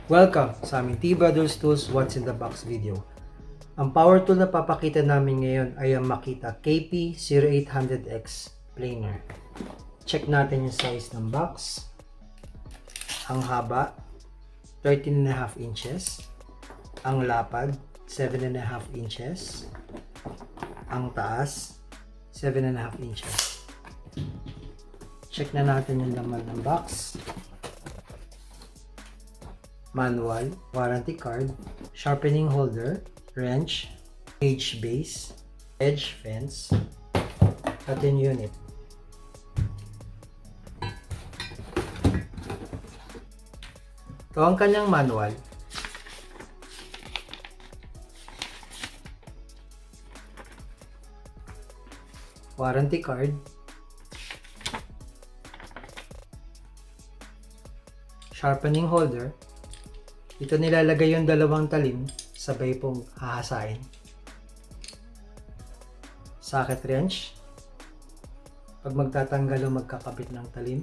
Welcome sa aming T-Brothers Tools What's in the Box video. Ang power tool na papakita namin ngayon ay ang Makita KP0800X planer. Check natin yung size ng box. Ang haba, 13.5 inches. Ang lapad, 7.5 inches. Ang taas, 7.5 inches. Check na natin yung laman ng box. Manual, warranty card, sharpening holder, wrench, gauge base, edge fence, at yung unit. Ito ang kanyang manual. Warranty card, sharpening holder. Dito nilalagay yung dalawang talim, sabay pong hahasain. Socket wrench, pag magtatanggal o magkakabit ng talim.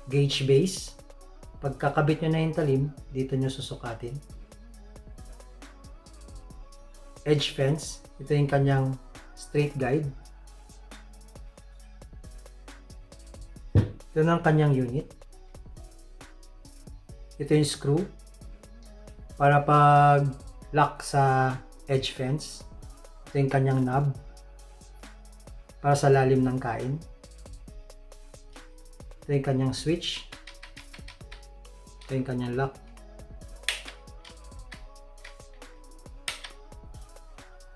Gauge base, pag kakabit nyo na yung talim, dito nyo susukatin. Edge fence, ito yung kanyang straight guide. Ito na ang kanyang unit. Ito yung screw para pag lock sa edge fence. Ito yung kanyang knob para sa lalim ng kain. Ito yung kanyang switch. Ito yung kanyang lock.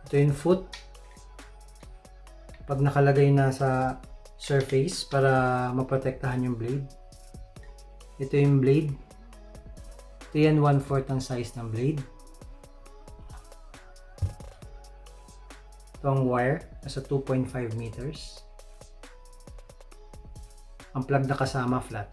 Ito yung foot pag nakalagay na sa surface para maprotektahan yung blade. Ito yung blade. 3 1/4 ang size ng blade. Ito ang wire, nasa 2.5 meters. Ang plug na kasama flat.